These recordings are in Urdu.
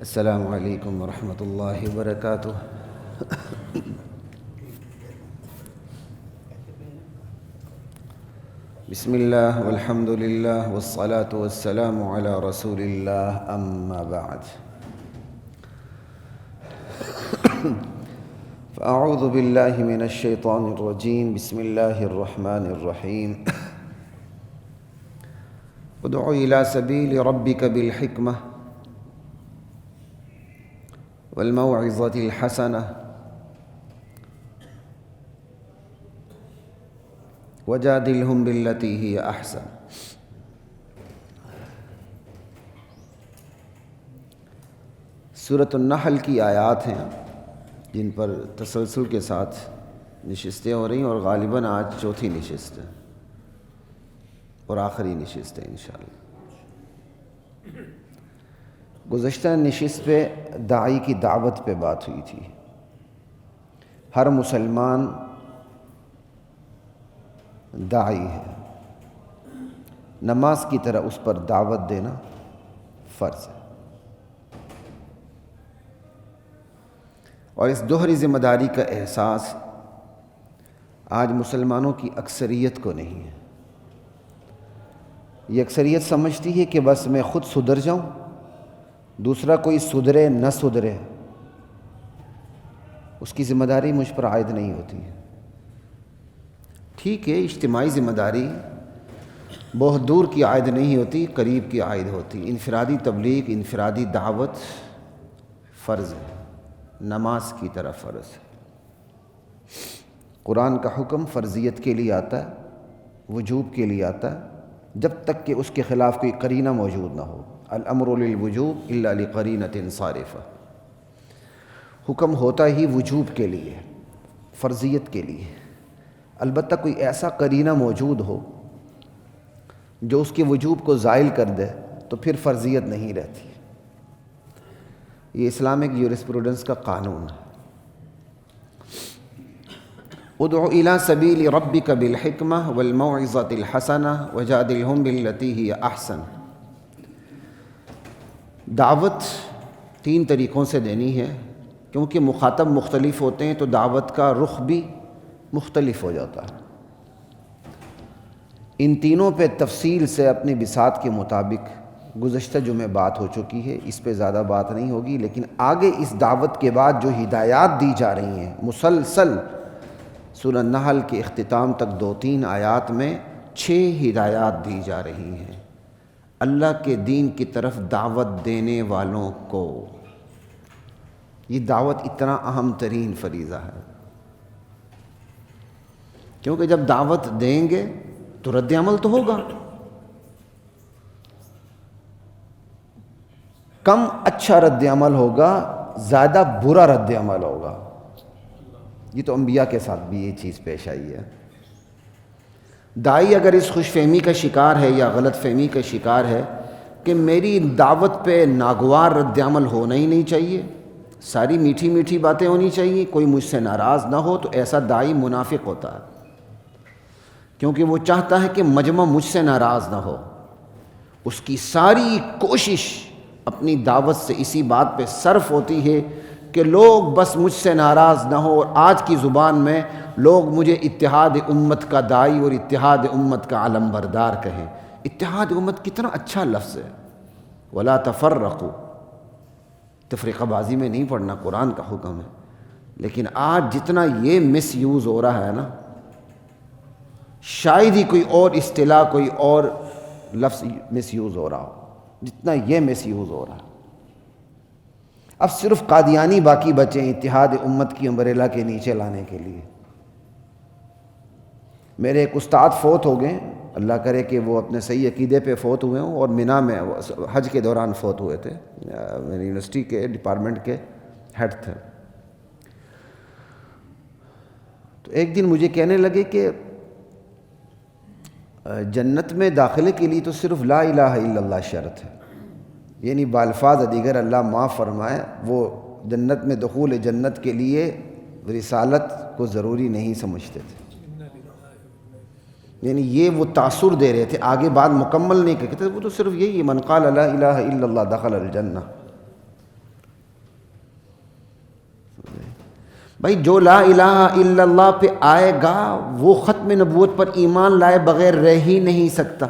السلام علیکم ورحمۃ اللہ وبرکاتہ۔ بسم اللہ والحمد للہ والصلاة والسلام علی رسول اللہ، اما بعد فاعوذ باللہ من الشیطان الرجیم، بسم اللہ الرحمن الرحیم۔ ادع الی سبیل ربک بالحکمہ والموعظۃ الحسنہ وجادلہم باللتی ہی احسن۔ سورۃ النحل کی آیات ہیں جن پر تسلسل کے ساتھ نشستیں ہو رہی ہیں، اور غالباً آج چوتھی نشست ہے اور آخری نشست ہے انشاءاللہ۔ گزشتہ نشست پہ داعی کی دعوت پہ بات ہوئی تھی۔ ہر مسلمان داعی ہے، نماز کی طرح اس پر دعوت دینا فرض ہے، اور اس دوہری ذمہ داری کا احساس آج مسلمانوں کی اکثریت کو نہیں ہے۔ یہ اکثریت سمجھتی ہے کہ بس میں خود سدھر جاؤں، دوسرا کوئی سدھرے نہ سدھرے اس کی ذمہ داری مجھ پر عائد نہیں ہوتی ہے۔ ٹھیک ہے، اجتماعی ذمہ داری بہت دور کی عائد نہیں ہوتی، قریب کی عائد ہوتی۔ انفرادی تبلیغ، انفرادی دعوت فرض ہے، نماز کی طرح فرض ہے۔ قرآن کا حکم فرضیت کے لیے آتا ہے، وجوب کے لیے آتا ہے، جب تک کہ اس کے خلاف کوئی قرینہ موجود نہ ہو۔ الامر للوجوب الا لقرینۃ صارفہ، حکم ہوتا ہی وجوب کے لیے، فرضیت کے لیے، البتہ کوئی ایسا قرینہ موجود ہو جو اس کے وجوب کو زائل کر دے تو پھر فرضیت نہیں رہتی۔ یہ اسلامک یورسپروڈنس کا قانون ہے۔ ادع الی سبیل ربک بالحکمہ والموعظۃ الحسنہ وجادلہم باللتی ہی احسن۔ دعوت تین طریقوں سے دینی ہے، کیونکہ مخاطب مختلف ہوتے ہیں تو دعوت کا رخ بھی مختلف ہو جاتا ہے۔ ان تینوں پہ تفصیل سے اپنی بساط کے مطابق گزشتہ جمعے بات ہو چکی ہے، اس پہ زیادہ بات نہیں ہوگی، لیکن آگے اس دعوت کے بعد جو ہدایات دی جا رہی ہیں مسلسل سورہ النحل کے اختتام تک 2-3 آیات میں 6 ہدایات دی جا رہی ہیں اللہ کے دین کی طرف دعوت دینے والوں کو۔ یہ دعوت اتنا اہم ترین فریضہ ہے، کیونکہ جب دعوت دیں گے تو رد عمل تو ہوگا، کم اچھا رد عمل ہوگا، زیادہ برا رد عمل ہوگا۔ یہ تو انبیاء کے ساتھ بھی یہ چیز پیش آئی ہے۔ داعی اگر اس خوش فہمی کا شکار ہے یا غلط فہمی کا شکار ہے کہ میری دعوت پہ ناگوار رد عمل ہونا ہی نہیں چاہیے، ساری میٹھی میٹھی باتیں ہونی چاہیے، کوئی مجھ سے ناراض نہ ہو، تو ایسا داعی منافق ہوتا ہے، کیونکہ وہ چاہتا ہے کہ مجمع مجھ سے ناراض نہ ہو۔ اس کی ساری کوشش اپنی دعوت سے اسی بات پہ صرف ہوتی ہے کہ لوگ بس مجھ سے ناراض نہ ہو، اور آج کی زبان میں لوگ مجھے اتحاد امت کا داعی اور اتحاد امت کا علم بردار کہیں۔ اتحاد امت کتنا اچھا لفظ ہے، ولا تفرقوا، تفریقہ بازی میں نہیں پڑھنا، قرآن کا حکم ہے۔ لیکن آج جتنا یہ مس یوز ہو رہا ہے نا، شاید ہی کوئی اور اصطلاح، کوئی اور لفظ مس یوز ہو رہا ہو جتنا یہ مس یوز ہو رہا ہے۔ اب صرف قادیانی باقی بچے ہیں اتحاد امت کی امبریلا کے نیچے لانے کے لیے۔ میرے ایک استاد فوت ہو گئے، اللہ کرے کہ وہ اپنے صحیح عقیدے پہ فوت ہوئے ہوں، اور مینا میں حج کے دوران فوت ہوئے تھے، میری یونیورسٹی کے ڈپارٹمنٹ کے ہیڈ تھے۔ تو ایک دن مجھے کہنے لگے کہ جنت میں داخلے کے لیے تو صرف لا الہ الا اللہ شرط ہے، یعنی بالفاظ دیگر اللہ معاف فرمائے، وہ جنت میں دخول جنت کے لیے رسالت کو ضروری نہیں سمجھتے تھے۔ یعنی یہ وہ تاثر دے رہے تھے، آگے بات مکمل نہیں کہتے، وہ تو صرف یہی ہے من قال لا الہ الا اللہ دخل الجنہ۔ بھائی جو لا الہ الا اللہ پہ آئے گا وہ ختم نبوت پر ایمان لائے بغیر رہ ہی نہیں سکتا.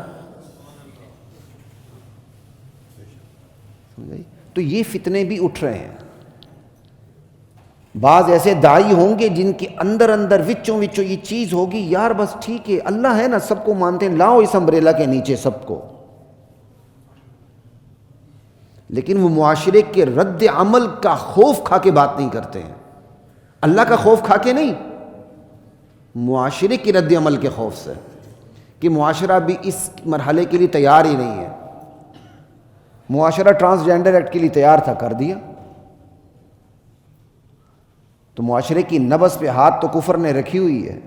تو یہ فتنے بھی اٹھ رہے ہیں. بعض ایسے داعی ہوں گے جن کے اندر اندر وچوں یہ چیز ہوگی، یار بس ٹھیک ہے اللہ ہے نا، سب کو مانتے ہیں، لاؤ اس امبریلا کے نیچے سب کو. لیکن وہ معاشرے کے رد عمل کا خوف کھا کے بات نہیں کرتے ہیں، اللہ کا خوف کھا کے نہیں، معاشرے کے رد عمل کے خوف سے، کہ معاشرہ بھی اس مرحلے کے لیے تیار ہی نہیں ہے. معاشرہ ٹرانسجینڈر ایکٹ کے لیے تیار تھا، کر دیا. تو معاشرے کی نبض پہ ہاتھ تو کفر نے رکھی ہوئی ہے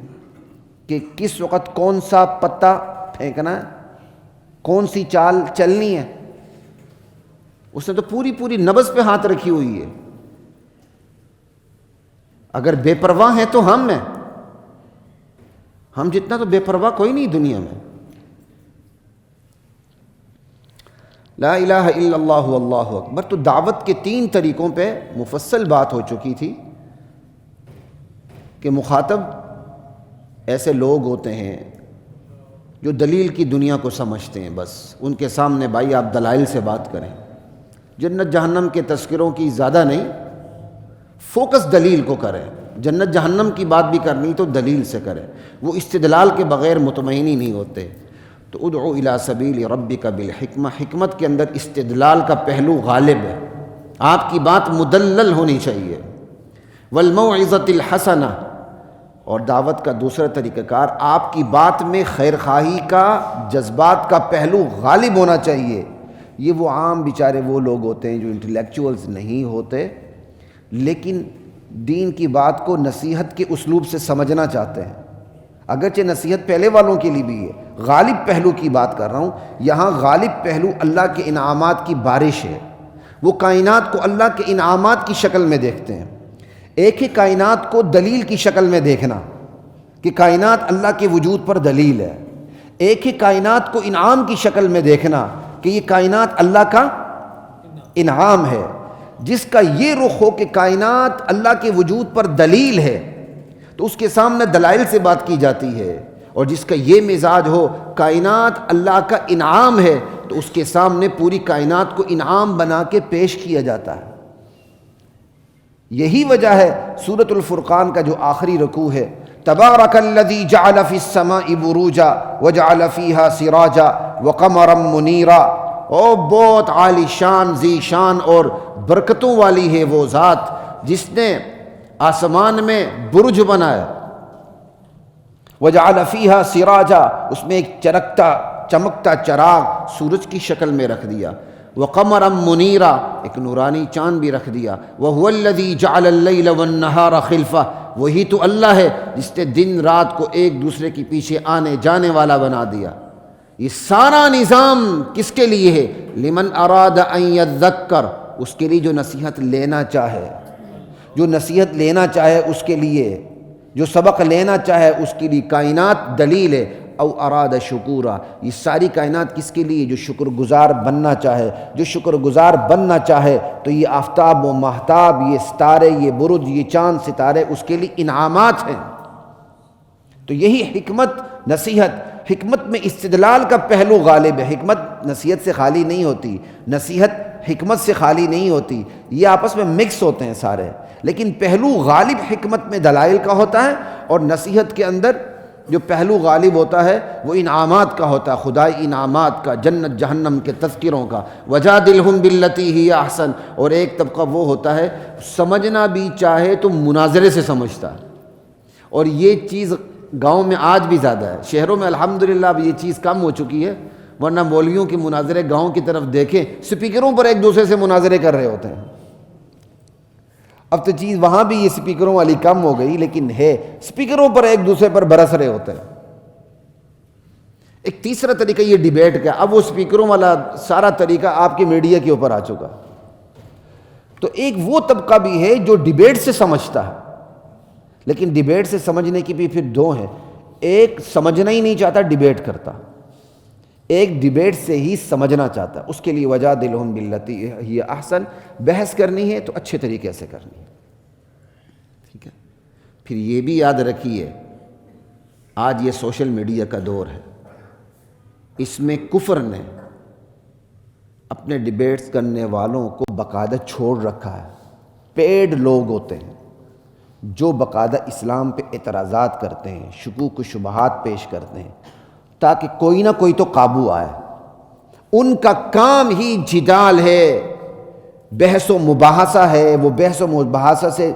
کہ کس وقت کون سا پتا پھینکنا ہے، کون سی چال چلنی ہے. اس نے تو پوری نبض پہ ہاتھ رکھی ہوئی ہے. اگر بے پرواہ ہیں تو ہم ہیں، ہم جتنا تو بے پرواہ کوئی نہیں دنیا میں. لا الہ الا اللہ واللہ اکبر. تو دعوت کے 3 طریقوں پہ مفصل بات ہو چکی تھی کہ مخاطب ایسے لوگ ہوتے ہیں جو دلیل کی دنیا کو سمجھتے ہیں. بس ان کے سامنے بھائی آپ دلائل سے بات کریں، جنت جہنم کے تذکروں کی زیادہ نہیں، فوکس دلیل کو کریں. جنت جہنم کی بات بھی کرنی تو دلیل سے کریں. وہ استدلال کے بغیر مطمئن ہی نہیں ہوتے. تو ادعو الی سبیل ربک بالحکمہ، حکمت کے اندر استدلال کا پہلو غالب ہے. آپ کی بات مدلل ہونی چاہیے. والموعظۃ الحسنہ، اور دعوت کا دوسرا طریقہ کار، آپ کی بات میں خیر خواہی کا، جذبات کا پہلو غالب ہونا چاہیے. یہ وہ عام بیچارے وہ لوگ ہوتے ہیں جو انٹلیکچوئلز نہیں ہوتے لیکن دین کی بات کو نصیحت کے اسلوب سے سمجھنا چاہتے ہیں. اگرچہ نصیحت پہلے والوں کے لیے بھی ہے، غالب پہلو کی بات کر رہا ہوں. یہاں غالب پہلو اللہ کے انعامات کی بارش ہے. وہ کائنات کو اللہ کے انعامات کی شکل میں دیکھتے ہیں. ایک ہی کائنات کو دلیل کی شکل میں دیکھنا کہ کائنات اللہ کے وجود پر دلیل ہے. ایک ہی کائنات کو انعام کی شکل میں دیکھنا کہ یہ کائنات اللہ کا انعام ہے. جس کا یہ رخ ہو کہ کائنات اللہ کے وجود پر دلیل ہے تو اس کے سامنے دلائل سے بات کی جاتی ہے، اور جس کا یہ مزاج ہو کائنات اللہ کا انعام ہے تو اس کے سامنے پوری کائنات کو انعام بنا کے پیش کیا جاتا ہے. یہی وجہ ہے سورۃ الفرقان کا جو آخری رکوع ہے، تبارک الذی جعل فی السماء بروجا وجعل فیہا سراجا وقمرا منیرا. او بہت عالی شان، ذی شان اور برکتوں والی ہے وہ ذات جس نے آسمان میں برج بنایا. وجعل فیہا سراجا، اس میں ایک چمکتا چراغ سورج کی شکل میں رکھ دیا. وقمرا منیرا، ایک نورانی چاند بھی رکھ دیا. وہو الذی جعل اللیل والنہار خلفہ، وہی تو اللہ ہے جس نے دن رات کو ایک دوسرے کے پیچھے آنے جانے والا بنا دیا. یہ سارا نظام کس کے لیے ہے؟ لمن اراد ان یذکر، اس کے لیے جو نصیحت لینا چاہے، جو نصیحت لینا چاہے اس کے لیے، جو سبق لینا چاہے اس کے لیے کائنات دلیل ہے. او اراد شکورا، یہ ساری کائنات کس کے لیے؟ جو شکر گزار بننا چاہے. جو شکر گزار بننا چاہے تو یہ آفتاب و ماہتاب، یہ ستارے، یہ برج، یہ چاند ستارے اس کے لیے انعامات ہیں. تو یہی حکمت، نصیحت. حکمت میں استدلال کا پہلو غالب ہے. حکمت نصیحت سے خالی نہیں ہوتی، نصیحت حکمت سے خالی نہیں ہوتی، یہ آپس میں مکس ہوتے ہیں سارے. لیکن پہلو غالب حکمت میں دلائل کا ہوتا ہے، اور نصیحت کے اندر جو پہلو غالب ہوتا ہے وہ انعامات کا ہوتا ہے، خدائی انعامات کا، جنت جہنم کے تذکروں کا. وجادلہم باللتی ہی احسن. اور ایک طبقہ وہ ہوتا ہے سمجھنا بھی چاہے تو مناظرے سے سمجھتا ہے، اور یہ چیز گاؤں میں آج بھی زیادہ ہے. شہروں میں الحمدللہ اب یہ چیز کم ہو چکی ہے، ورنہ مولویوں کے مناظرے گاؤں کی طرف دیکھیں سپیکروں پر ایک دوسرے سے مناظرے کر رہے ہوتے ہیں. اب تو چیز وہاں بھی یہ سپیکروں والی کم ہو گئی، لیکن ہے سپیکروں پر ایک دوسرے پر برس رہے ہوتے ہیں. ایک تیسرا طریقہ یہ ڈیبیٹ کا. اب وہ سپیکروں والا سارا طریقہ آپ کے میڈیا کے اوپر آ چکا. تو ایک وہ طبقہ بھی ہے جو ڈیبیٹ سے سمجھتا ہے، لیکن ڈیبیٹ سے سمجھنے کی بھی پھر دو ہیں. ایک سمجھنا ہی نہیں چاہتا، ڈیبیٹ کرتا. ایک ڈیبیٹ سے ہی سمجھنا چاہتا ہے. اس کے لیے وجادلہم باللتی ہی احسن. بحث کرنی ہے تو اچھے طریقے سے کرنی ہے. ٹھیک ہے. پھر یہ بھی یاد رکھیے آج یہ سوشل میڈیا کا دور ہے، اس میں کفر نے اپنے ڈیبیٹس کرنے والوں کو باقاعدہ چھوڑ رکھا ہے۔ پیڈ لوگ ہوتے ہیں جو باقاعدہ اسلام پہ اعتراضات کرتے ہیں، شکوک و شبہات پیش کرتے ہیں تاکہ کوئی نہ کوئی تو قابو آئے۔ ان کا کام ہی جدال ہے، بحث و مباحثہ ہے، وہ بحث و مباحثہ سے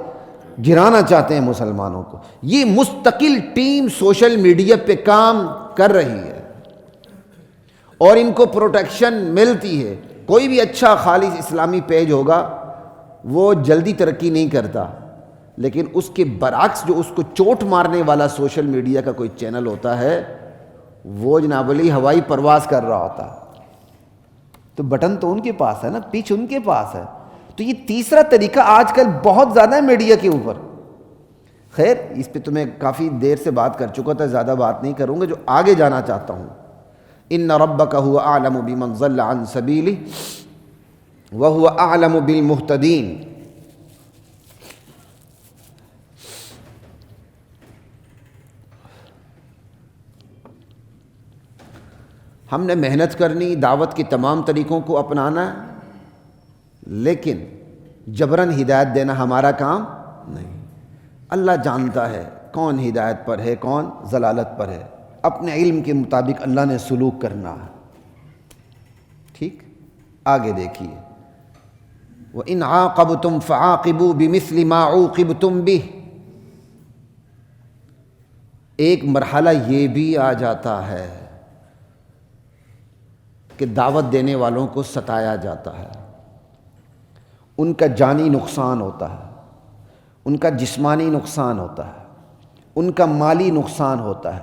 گرانا چاہتے ہیں مسلمانوں کو۔ یہ مستقل ٹیم سوشل میڈیا پہ کام کر رہی ہے اور ان کو پروٹیکشن ملتی ہے۔ کوئی بھی اچھا خالص اسلامی پیج ہوگا وہ جلدی ترقی نہیں کرتا، لیکن اس کے برعکس جو اس کو چوٹ مارنے والا سوشل میڈیا کا کوئی چینل ہوتا ہے وہ جناب علی ہوائی پرواز کر رہا ہوتا ہے، تو بٹن تو ان کے پاس ہے نا، پچ ان کے پاس ہے۔ تو یہ تیسرا طریقہ آج کل بہت زیادہ ہے میڈیا کے اوپر۔ خیر اس پہ تو میں کافی دیر سے بات کر چکا تھا، زیادہ بات نہیں کروں گا، جو آگے جانا چاہتا ہوں۔ ان ربک هو اعلم بمن ضل عن سبیلہ وهو اعلم بالمہتدین۔ ہم نے محنت کرنی، دعوت کے تمام طریقوں کو اپنانا ہے، لیکن جبراً ہدایت دینا ہمارا کام نہیں۔ اللہ جانتا ہے کون ہدایت پر ہے، کون ضلالت پر ہے، اپنے علم کے مطابق اللہ نے سلوک کرنا ہے۔ ٹھیک، آگے دیکھیے وَإِنْ عَاقَبْتُمْ فَعَاقِبُوا بِمِثْلِ مَا عُوقِبْتُمْ بِهِ۔ ایک مرحلہ یہ بھی آ جاتا ہے کہ دعوت دینے والوں کو ستایا جاتا ہے، ان کا جانی نقصان ہوتا ہے، ان کا جسمانی نقصان ہوتا ہے، ان کا مالی نقصان ہوتا ہے،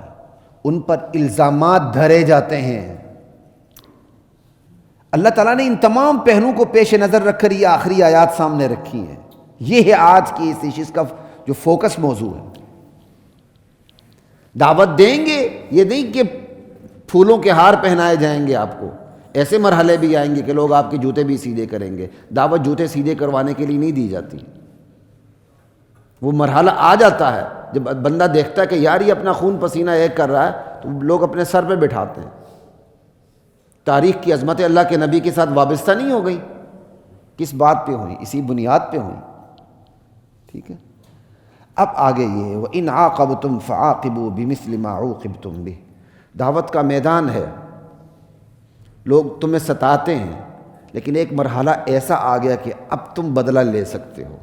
ان پر الزامات دھرے جاتے ہیں۔ اللہ تعالیٰ نے ان تمام پہلوؤں کو پیش نظر رکھ کر یہ آخری آیات سامنے رکھی ہیں۔ یہ ہے آج کی اس نشست کا جو فوکس موضوع ہے۔ دعوت دیں گے، یہ نہیں کہ پھولوں کے ہار پہنائے جائیں گے آپ کو، ایسے مرحلے بھی آئیں گے کہ لوگ آپ کے جوتے بھی سیدھے کریں گے۔ دعوت جوتے سیدھے کروانے کے لیے نہیں دی جاتی۔ وہ مرحلہ آ جاتا ہے جب بندہ دیکھتا ہے کہ یار یہ اپنا خون پسینہ ایک کر رہا ہے، تو لوگ اپنے سر پہ بٹھاتے ہیں۔ تاریخ کی عظمت اللہ کے نبی کے ساتھ وابستہ نہیں ہو گئی، کس بات پہ ہوئی؟ اسی بنیاد پہ ہوئی۔ ٹھیک ہے، اب آگے یہ وَإِنْ عَاقَبْتُمْ فَعَاقِبُوا بِمِثْلِ مَا عُوقِبْتُمْ بِهِ۔ دعوت کا میدان ہے، لوگ تمہیں ستاتے ہیں، لیکن ایک مرحلہ ایسا آ گیا کہ اب تم بدلہ لے سکتے ہو،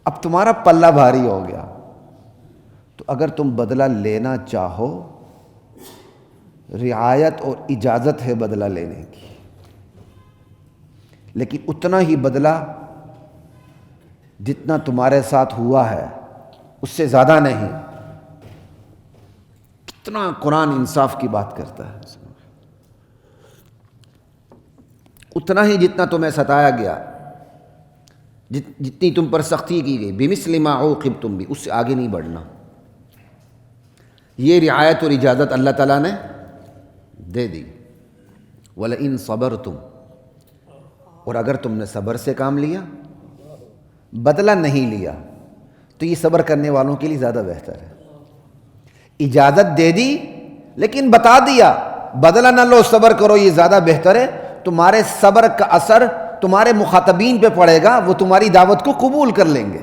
اب تمہارا پلہ بھاری ہو گیا۔ تو اگر تم بدلہ لینا چاہو، رعایت اور اجازت ہے بدلہ لینے کی، لیکن اتنا ہی بدلہ جتنا تمہارے ساتھ ہوا ہے اس سے زیادہ نہیں۔ کتنا قرآن انصاف کی بات کرتا ہے۔ اتنا ہی جتنا تمہیں ستایا گیا، جتنی تم پر سختی کی گئی، بِمِثْلِ مَا عُوقِبْتُمْ بِهِ، اس سے آگے نہیں بڑھنا۔ یہ رعایت اور اجازت اللہ تعالیٰ نے دے دی۔ وَلَئِن صَبَرْتُمْ، اور اگر تم نے صبر سے کام لیا، بدلہ نہیں لیا، تو یہ صبر کرنے والوں کے لیے زیادہ بہتر ہے۔ اجازت دے دی لیکن بتا دیا بدلہ نہ لو، صبر کرو، یہ زیادہ بہتر ہے۔ تمہارے صبر کا اثر تمہارے مخاطبین پہ پڑے گا، وہ تمہاری دعوت کو قبول کر لیں گے۔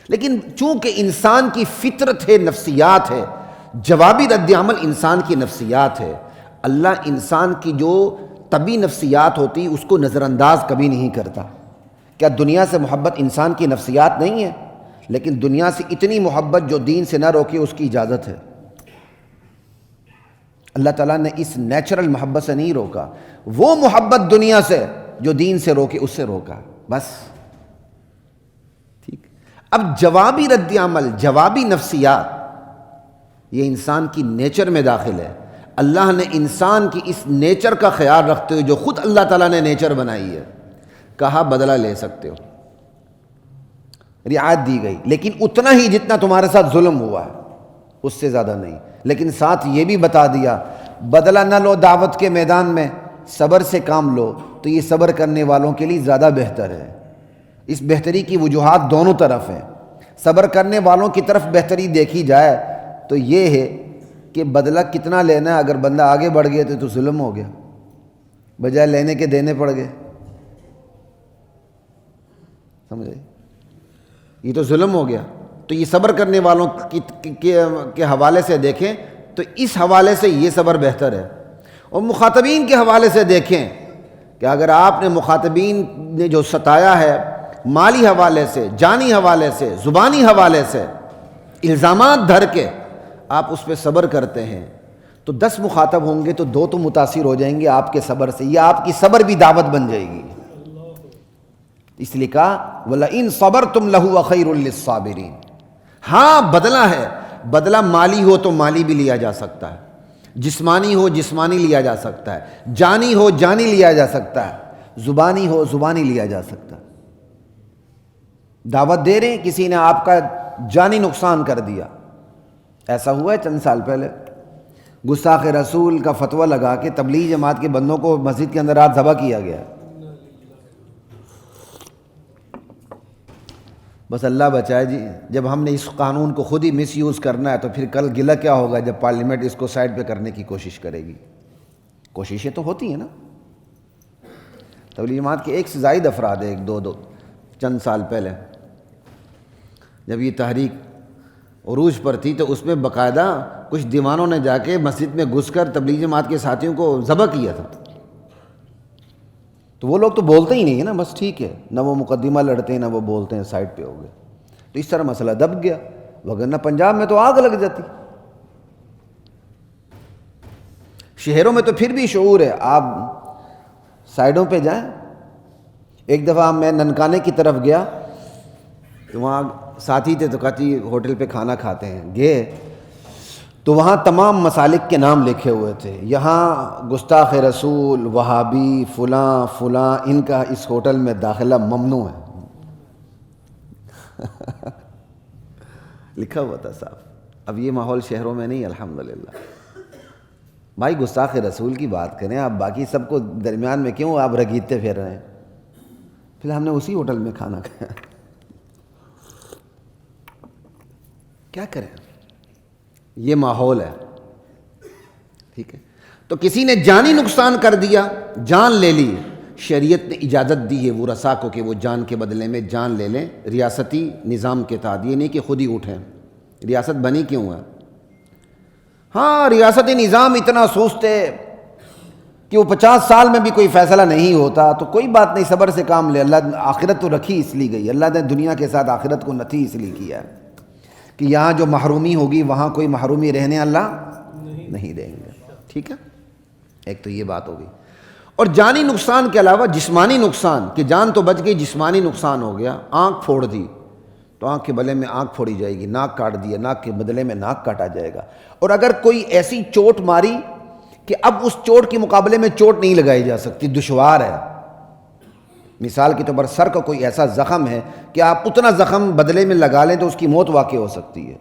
لیکن چونکہ انسان کی فطرت ہے، نفسیات ہے، جوابی رد عمل انسان کی نفسیات ہے، اللہ انسان کی جو طبی نفسیات ہوتی اس کو نظر انداز کبھی نہیں کرتا۔ کیا دنیا سے محبت انسان کی نفسیات نہیں ہے؟ لیکن دنیا سے اتنی محبت جو دین سے نہ روکے اس کی اجازت ہے۔ اللہ تعالیٰ نے اس نیچرل محبت سے نہیں روکا، وہ محبت دنیا سے جو دین سے روکے اس سے روکا، بس۔ ٹھیک، اب جوابی رد عمل، جوابی نفسیات، یہ انسان کی نیچر میں داخل ہے۔ اللہ نے انسان کی اس نیچر کا خیال رکھتے ہوئے جو خود اللہ تعالیٰ نے نیچر بنائی ہے، کہا بدلہ لے سکتے ہو، رعایت دی گئی، لیکن اتنا ہی جتنا تمہارے ساتھ ظلم ہوا ہے، اس سے زیادہ نہیں۔ لیکن ساتھ یہ بھی بتا دیا بدلہ نہ لو دعوت کے میدان میں، صبر سے کام لو، تو یہ صبر کرنے والوں کے لیے زیادہ بہتر ہے۔ اس بہتری کی وجوہات دونوں طرف ہیں۔ صبر کرنے والوں کی طرف بہتری دیکھی جائے تو یہ ہے کہ بدلہ کتنا لینا ہے. اگر بندہ آگے بڑھ گیا تو ظلم ہو گیا، بجائے لینے کے دینے پڑ گئے. سمجھے؟ یہ تو ظلم ہو گیا. تو یہ صبر کرنے والوں کے حوالے سے دیکھیں تو اس حوالے سے یہ صبر بہتر ہے. اور مخاطبین کے حوالے سے دیکھیں کہ اگر آپ نے مخاطبین نے جو ستایا ہے مالی حوالے سے، جانی حوالے سے، زبانی حوالے سے، الزامات دھر کے آپ اس پہ صبر کرتے ہیں تو 10 مخاطب ہوں گے تو 2 تو متاثر ہو جائیں گے آپ کے صبر سے. یہ آپ کی صبر بھی دعوت بن جائے گی. اس لیے کہا وَلَئِن صَبَرْتُمْ لَهُوَ خَيْرٌ لِّلصَّابِرِينَ. ہاں بدلہ ہے، بدلہ مالی ہو تو مالی بھی لیا جا سکتا ہے، جسمانی ہو جسمانی لیا جا سکتا ہے، جانی ہو جانی لیا جا سکتا ہے، زبانی ہو زبانی لیا جا سکتا ہے. دعوت دے رہے ہیں، کسی نے آپ کا جانی نقصان کر دیا. ایسا ہوا ہے چند سال پہلے، گستاخ رسول کا فتویٰ لگا کے تبلیغ جماعت کے بندوں کو مسجد کے اندر رات ذبح کیا گیا. بس اللہ بچائے جی. جب ہم نے اس قانون کو خود ہی مس یوز کرنا ہے تو پھر کل گلہ کیا ہوگا جب پارلیمنٹ اس کو سائڈ پہ کرنے کی کوشش کرے گی. کوششیں تو ہوتی ہیں نا. تبلیغ جماعت کے 1 سے زائد افراد ایک دو چند سال پہلے جب یہ تحریک عروج پر تھی تو اس میں باقاعدہ کچھ دیوانوں نے جا کے مسجد میں گھس کر تبلیغ جماعت کے ساتھیوں کو ذبح کیا تھا. تو وہ لوگ تو بولتے ہی نہیں ہے نا، بس ٹھیک ہے، نہ وہ مقدمہ لڑتے ہیں نہ وہ بولتے ہیں، سائڈ پہ ہو گئے. تو اس طرح مسئلہ دب گیا، وگرنہ پنجاب میں تو آگ لگ جاتی. شہروں میں تو پھر بھی شعور ہے، آپ سائڈوں پہ جائیں. ایک دفعہ میں ننکانے کی طرف گیا تو وہاں ساتھی تھے تو کہتی ہوٹل پہ کھانا کھاتے ہیں. گئے تو وہاں تمام مسالک کے نام لکھے ہوئے تھے. یہاں گستاخ رسول، وہابی، فلاں فلاں، ان کا اس ہوٹل میں داخلہ ممنوع ہے. لکھا ہوا تھا صاحب. اب یہ ماحول شہروں میں نہیں الحمدللہ. بھائی گستاخ رسول کی بات کریں، آپ باقی سب کو درمیان میں کیوں آپ رگیتے پھر رہے ہیں؟ پھر ہم نے اسی ہوٹل میں کھانا کھایا. کیا کریں؟ یہ ماحول ہے. ٹھیک ہے، تو کسی نے جانی نقصان کر دیا، جان لے لی. شریعت نے اجازت دی ہے ورثاء کو کہ وہ جان کے بدلے میں جان لے لیں ریاستی نظام کے تحت. یہ نہیں کہ خود ہی اٹھیں. ریاست بنی کیوں ہے؟ ہاں ریاستی نظام اتنا سست ہے کہ وہ 50 سال میں بھی کوئی فیصلہ نہیں ہوتا تو کوئی بات نہیں، صبر سے کام لے. اللہ آخرت تو رکھی اس لیے گئی، اللہ نے دنیا کے ساتھ آخرت کو نتھی اس لیے کیا ہے کہ یہاں جو محرومی ہوگی وہاں کوئی محرومی رہنے اللہ نہیں دیں گے. ٹھیک ہے، ایک تو یہ بات ہوگی. اور جانی نقصان کے علاوہ جسمانی نقصان، کہ جان تو بچ گئی، جسمانی نقصان ہو گیا. آنکھ پھوڑ دی تو آنکھ کے بدلے میں آنکھ پھوڑی جائے گی. ناک کاٹ دیا، ناک کے بدلے میں ناک کاٹا جائے گا. اور اگر کوئی ایسی چوٹ ماری کہ اب اس چوٹ کے مقابلے میں چوٹ نہیں لگائی جا سکتی، دشوار ہے. مثال کے طور پر سر کا کوئی ایسا زخم ہے کہ آپ اتنا زخم بدلے میں لگا لیں تو اس کی موت واقع ہو سکتی ہے،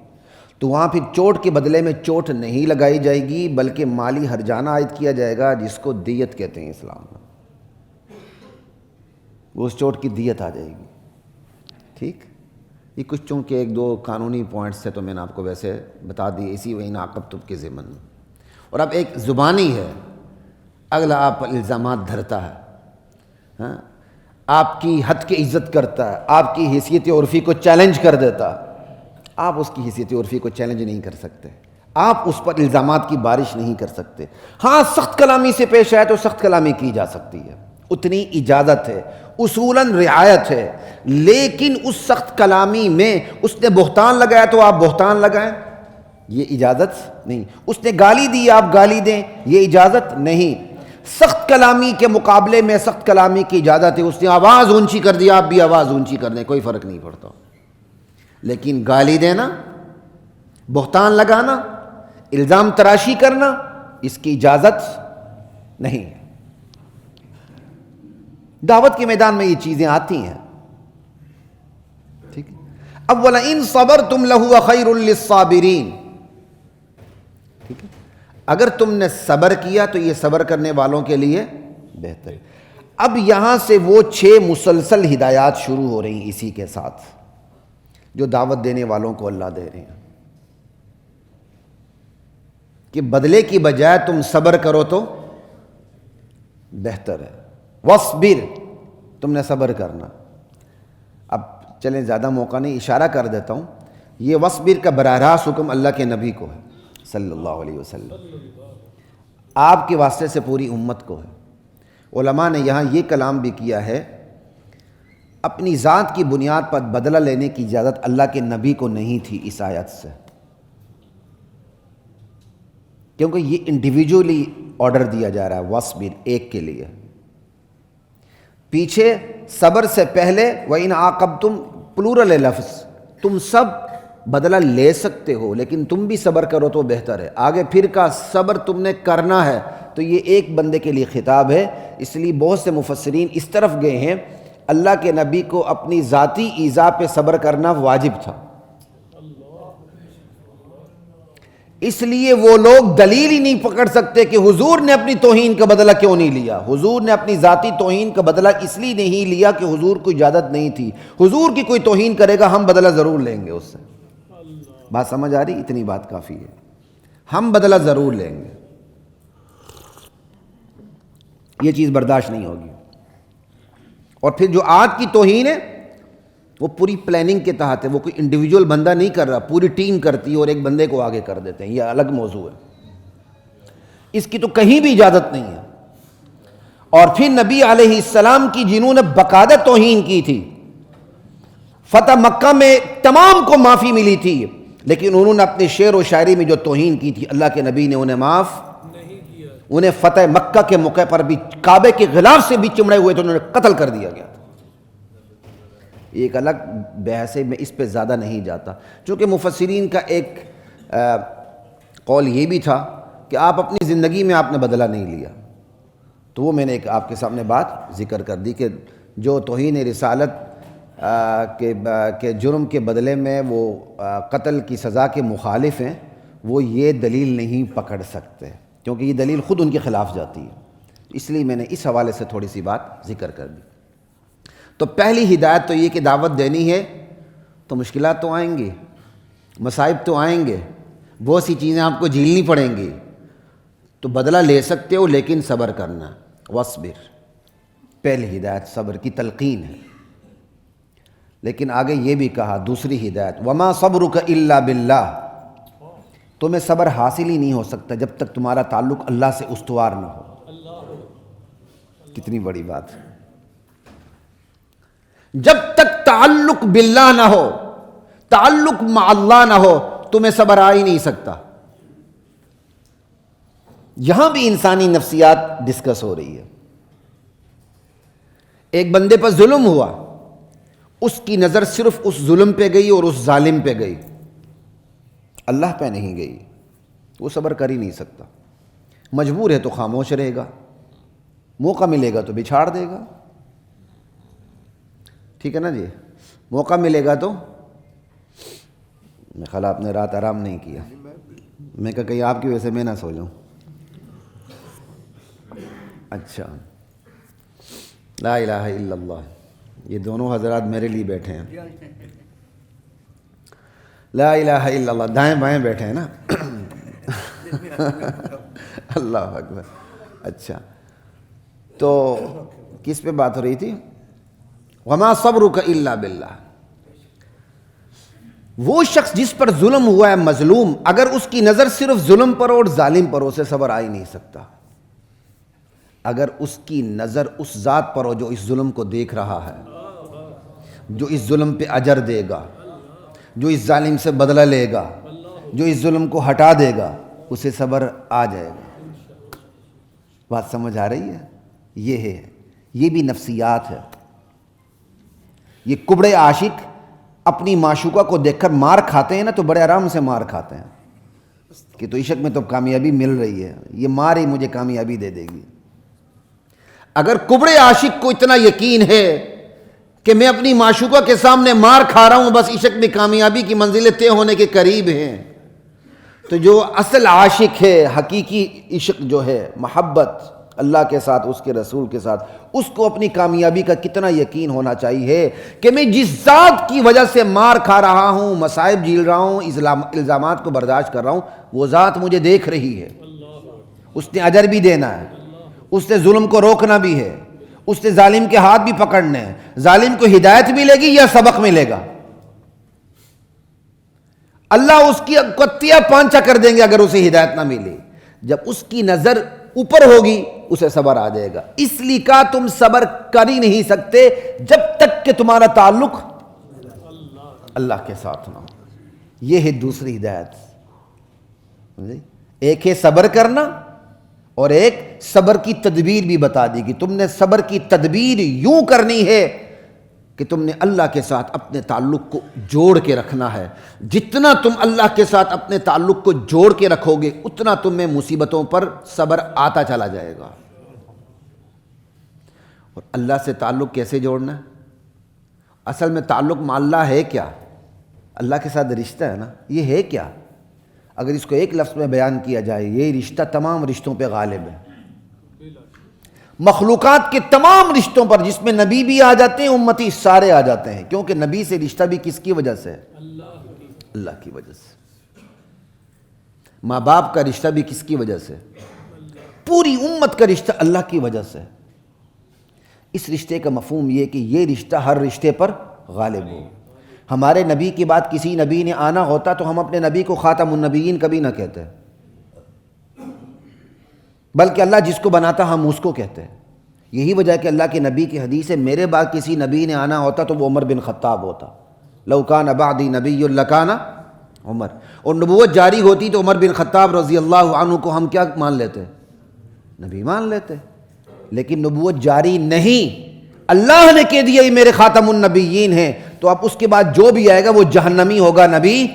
تو وہاں پھر چوٹ کے بدلے میں چوٹ نہیں لگائی جائے گی بلکہ مالی ہرجانہ عائد کیا جائے گا، جس کو دیت کہتے ہیں اسلام میں. وہ اس چوٹ کی دیت آ جائے گی. ٹھیک، یہ کچھ چونکہ 1-2 قانونی پوائنٹس سے تو میں نے آپ کو ویسے بتا دی اسی وہی عاقبتم کے ضمن میں. اور اب ایک زبانی ہے، اگلا آپ پر الزامات دھرتا ہے، ہاں آپ کی حد کی عزت کرتا ہے، آپ کی حیثیت عرفی کو چیلنج کر دیتا. آپ اس کی حیثیت عرفی کو چیلنج نہیں کر سکتے، آپ اس پر الزامات کی بارش نہیں کر سکتے. ہاں سخت کلامی سے پیش آئے تو سخت کلامی کی جا سکتی ہے، اتنی اجازت ہے، اصولاً رعایت ہے. لیکن اس سخت کلامی میں اس نے بہتان لگایا تو آپ بہتان لگائیں، یہ اجازت نہیں. اس نے گالی دی آپ گالی دیں، یہ اجازت نہیں. سخت کلامی کے مقابلے میں سخت کلامی کی اجازت ہے. اس نے آواز اونچی کر دی، آپ بھی آواز اونچی کر دیں، کوئی فرق نہیں پڑتا. لیکن گالی دینا، بہتان لگانا، الزام تراشی کرنا، اس کی اجازت نہیں ہے. دعوت کے میدان میں یہ چیزیں آتی ہیں. ٹھیک ہے، اب وَلَئِن صَبَرْتُمْ لَهُوَ خَيْرٌ لِّلصَّابِرِينَ. ٹھیک ہے، اگر تم نے صبر کیا تو یہ صبر کرنے والوں کے لیے بہتر ہے. اب یہاں سے وہ 6 مسلسل ہدایات شروع ہو رہی ہیں اسی کے ساتھ، جو دعوت دینے والوں کو اللہ دے رہے ہیں کہ بدلے کی بجائے تم صبر کرو تو بہتر ہے. وَاصْبِرْ، تم نے صبر کرنا. اب چلیں زیادہ موقع نہیں، اشارہ کر دیتا ہوں. یہ وَاصْبِرْ کا براہ راست حکم اللہ کے نبی کو ہے صلی اللہ علیہ وسلم، آپ کے واسطے سے پوری امت کو ہے. علماء نے یہاں یہ کلام بھی کیا ہے، اپنی ذات کی بنیاد پر بدلہ لینے کی اجازت اللہ کے نبی کو نہیں تھی اس آیت سے، کیونکہ یہ انڈیویجولی آرڈر دیا جا رہا ہے وَاصْبِرْ، ایک کے لیے. پیچھے صبر سے پہلے وَإِنْ عَاقَبْتُمْ پلورل لفظ، تم سب بدلہ لے سکتے ہو لیکن تم بھی صبر کرو تو بہتر ہے. آگے پھر کا صبر تم نے کرنا ہے، تو یہ ایک بندے کے لیے خطاب ہے. اس لیے بہت سے مفسرین اس طرف گئے ہیں اللہ کے نبی کو اپنی ذاتی ایذا پہ صبر کرنا واجب تھا، اس لیے وہ لوگ دلیل ہی نہیں پکڑ سکتے کہ حضور نے اپنی توہین کا بدلہ کیوں نہیں لیا. حضور نے اپنی ذاتی توہین کا بدلہ اس لیے نہیں لیا کہ حضور کو اجازت نہیں تھی. حضور کی کوئی توہین کرے گا ہم بدلہ ضرور لیں گے اس سے. بات سمجھ آ رہی؟ اتنی بات کافی ہے، ہم بدلہ ضرور لیں گے، یہ چیز برداشت نہیں ہوگی. اور پھر جو آج کی توہین ہے وہ پوری پلاننگ کے تحت ہے، وہ کوئی انڈیویجول بندہ نہیں کر رہا، پوری ٹیم کرتی ہے اور ایک بندے کو آگے کر دیتے ہیں. یہ الگ موضوع ہے، اس کی تو کہیں بھی اجازت نہیں ہے. اور پھر نبی علیہ السلام کی جنہوں نے باقاعدہ توہین کی تھی، فتح مکہ میں تمام کو معافی ملی تھی، لیکن انہوں نے اپنے شعر و شاعری میں جو توہین کی تھی اللہ کے نبی نے انہیں معاف نہیں کیا. انہیں فتح مکہ کے موقع پر بھی کعبے کے غلاف سے بھی چمڑے ہوئے تھے، انہوں نے قتل کر دیا گیا. ایک الگ بحث ہے، میں اس پہ زیادہ نہیں جاتا، چونکہ مفسرین کا ایک قول یہ بھی تھا کہ آپ اپنی زندگی میں آپ نے بدلہ نہیں لیا. تو وہ میں نے ایک آپ کے سامنے بات ذکر کر دی کہ جو توہین رسالت کے جرم کے بدلے میں وہ قتل کی سزا کے مخالف ہیں، وہ یہ دلیل نہیں پکڑ سکتے کیونکہ یہ دلیل خود ان کے خلاف جاتی ہے. اس لیے میں نے اس حوالے سے تھوڑی سی بات ذکر کر دی. تو پہلی ہدایت تو یہ کہ دعوت دینی ہے تو مشکلات تو آئیں گی، مصائب تو آئیں گے، بہت سی چیزیں آپ کو جھیلنی پڑیں گی، تو بدلہ لے سکتے ہو لیکن صبر کرنا. وَاصْبِرْ، پہلی ہدایت صبر کی تلقین ہے. لیکن آگے یہ بھی کہا دوسری ہدایت وَمَا صَبْرُكَ إِلَّا بِاللَّهِ، تمہیں صبر حاصل ہی نہیں ہو سکتا جب تک تمہارا تعلق اللہ سے استوار نہ ہو. کتنی بڑی بات ہے، جب تک تعلق باللہ نہ ہو، تعلق مع اللہ نہ ہو، تمہیں صبر آ ہی نہیں سکتا. یہاں بھی انسانی نفسیات ڈسکس ہو رہی ہے. ایک بندے پر ظلم ہوا، اس کی نظر صرف اس ظلم پہ گئی اور اس ظالم پہ گئی، اللہ پہ نہیں گئی. وہ صبر کر ہی نہیں سکتا، مجبور ہے تو خاموش رہے گا، موقع ملے گا تو بچھاڑ دے گا. ٹھیک ہے نا جی؟ موقع ملے گا تو میں خیال آپ نے رات آرام نہیں کیا، میں کہا کہیں آپ کی وجہ سے میں نہ سو جاؤں. اچھا، لا الہ الا اللہ، یہ دونوں حضرات میرے لیے بیٹھے ہیں. لا الہ الا اللہ، دائیں بائیں بیٹھے ہیں نا. اللہ اکبر. اچھا، تو کس پہ بات ہو رہی تھی؟ وَمَا صَبْرُكَ إِلَّا بِاللَّهِ. وہ شخص جس پر ظلم ہوا ہے، مظلوم، اگر اس کی نظر صرف ظلم پر اور ظالم پر، اسے صبر آ ہی نہیں سکتا. اگر اس کی نظر اس ذات پر ہو جو اس ظلم کو دیکھ رہا ہے، جو اس ظلم پہ اجر دے گا، جو اس ظالم سے بدلہ لے گا، جو اس ظلم کو ہٹا دے گا، اسے صبر آ جائے گا. بات سمجھ آ رہی ہے؟ یہ ہے، یہ بھی نفسیات ہے. یہ کبڑے عاشق اپنی معشوقہ کو دیکھ کر مار کھاتے ہیں نا، تو بڑے آرام سے مار کھاتے ہیں کہ تو عشق میں تو کامیابی مل رہی ہے، یہ مار ہی مجھے کامیابی دے دے گی. اگر کبڑے عاشق کو اتنا یقین ہے کہ میں اپنی معشوقہ کے سامنے مار کھا رہا ہوں، بس عشق میں کامیابی کی منزلیں طے ہونے کے قریب ہیں، تو جو اصل عاشق ہے، حقیقی عشق جو ہے، محبت اللہ کے ساتھ، اس کے رسول کے ساتھ، اس کو اپنی کامیابی کا کتنا یقین ہونا چاہیے کہ میں جس ذات کی وجہ سے مار کھا رہا ہوں، مصائب جھیل رہا ہوں، الزامات کو برداشت کر رہا ہوں، وہ ذات مجھے دیکھ رہی ہے، اس نے اجر بھی دینا ہے، اس نے ظلم کو روکنا بھی ہے، اس نے ظالم کے ہاتھ بھی پکڑنے ہیں، ظالم کو ہدایت ملے گی یا سبق ملے گا؟ اللہ اس کی کتیا پانچا کر دیں گے اگر اسے ہدایت نہ ملے۔ جب اس کی نظر اوپر ہوگی اسے صبر آ جائے گا۔ اس لیے کہا تم صبر کر ہی نہیں سکتے جب تک کہ تمہارا تعلق اللہ کے ساتھ نہ ہو۔ یہ ہے دوسری ہدایت۔ ایک ہے صبر کرنا اور ایک صبر کی تدبیر بھی بتا دی کہ تم نے صبر کی تدبیر یوں کرنی ہے کہ تم نے اللہ کے ساتھ اپنے تعلق کو جوڑ کے رکھنا ہے۔ جتنا تم اللہ کے ساتھ اپنے تعلق کو جوڑ کے رکھو گے اتنا تمہیں مصیبتوں پر صبر آتا چلا جائے گا۔ اور اللہ سے تعلق کیسے جوڑنا ہے؟ اصل میں تعلق مع اللہ ہے کیا؟ اللہ کے ساتھ رشتہ ہے نا، یہ ہے کیا؟ اگر اس کو ایک لفظ میں بیان کیا جائے، یہ رشتہ تمام رشتوں پہ غالب ہے، مخلوقات کے تمام رشتوں پر، جس میں نبی بھی آ جاتے ہیں، امتی سارے آ جاتے ہیں، کیونکہ نبی سے رشتہ بھی کس کی وجہ سے ہے؟ اللہ کی وجہ سے۔ ماں باپ کا رشتہ بھی کس کی وجہ سے؟ پوری امت کا رشتہ اللہ کی وجہ سے۔ اس رشتے کا مفہوم یہ کہ یہ رشتہ ہر رشتے پر غالب ہو۔ ہمارے نبی کے بعد کسی نبی نے آنا ہوتا تو ہم اپنے نبی کو خاتم النبیین کبھی نہ کہتے، بلکہ اللہ جس کو بناتا ہم اس کو کہتے ہیں۔ یہی وجہ ہے کہ اللہ کے نبی کی حدیث ہے، میرے بعد کسی نبی نے آنا ہوتا تو وہ عمر بن خطاب ہوتا، لو کان بعدی نبی لکان عمر۔ اور نبوت جاری ہوتی تو عمر بن خطاب رضی اللہ عنہ کو ہم کیا مان لیتے؟ نبی مان لیتے۔ لیکن نبوت جاری نہیں، اللہ نے کہہ دیا یہ میرے خاتم النبیین ہیں، تو اب اس کے بعد جو بھی آئے گا وہ جہنمی ہوگا، نبی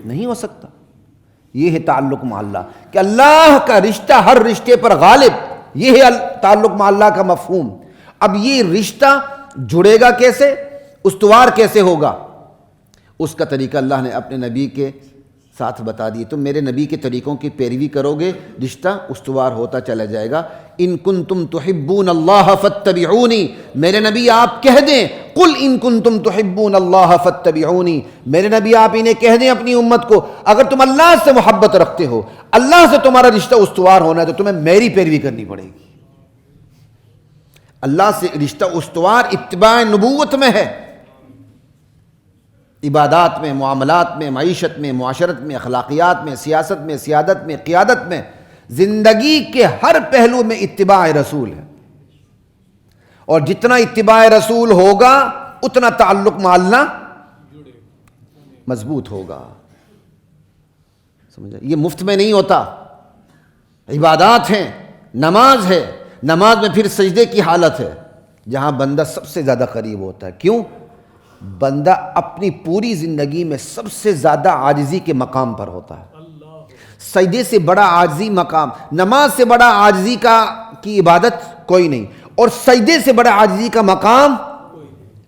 نہیں ہو سکتا۔ یہ ہے تعلق مع اللہ کہ اللہ کا رشتہ ہر رشتے پر غالب، یہ ہے تعلق مع اللہ کا مفہوم۔ اب یہ رشتہ جڑے گا کیسے، استوار کیسے ہوگا؟ اس کا طریقہ اللہ نے اپنے نبی کے ساتھ بتا دیے۔ تم میرے نبی کے طریقوں کی پیروی کرو گے، رشتہ استوار ہوتا چلا جائے گا۔ ان کنتم تحبون اللہ فاتبعونی، میرے نبی آپ کہہ دیں، قل ان کنتم تحبون اللہ فاتبعونی، میرے نبی آپ انہیں کہہ دیں اپنی امت کو، اگر تم اللہ سے محبت رکھتے ہو، اللہ سے تمہارا رشتہ استوار ہونا ہے تو تمہیں میری پیروی کرنی پڑے گی۔ اللہ سے رشتہ استوار اتباع نبوت میں ہے، عبادات میں، معاملات میں، معیشت میں، معاشرت میں، اخلاقیات میں، سیاست میں، سیادت میں، قیادت میں، زندگی کے ہر پہلو میں اتباع رسول ہے۔ اور جتنا اتباع رسول ہوگا اتنا تعلق مع اللہ مضبوط ہوگا۔ سمجھا؟ یہ مفت میں نہیں ہوتا، عبادات ہیں، نماز ہے، نماز میں پھر سجدے کی حالت ہے جہاں بندہ سب سے زیادہ قریب ہوتا ہے۔ کیوں؟ بندہ اپنی پوری زندگی میں سب سے زیادہ عاجزی کے مقام پر ہوتا ہے۔ سجدے سے بڑا عاجزی مقام، نماز سے بڑا عاجزی کی عبادت کوئی نہیں، اور سجدے سے بڑا عاجزی کا مقام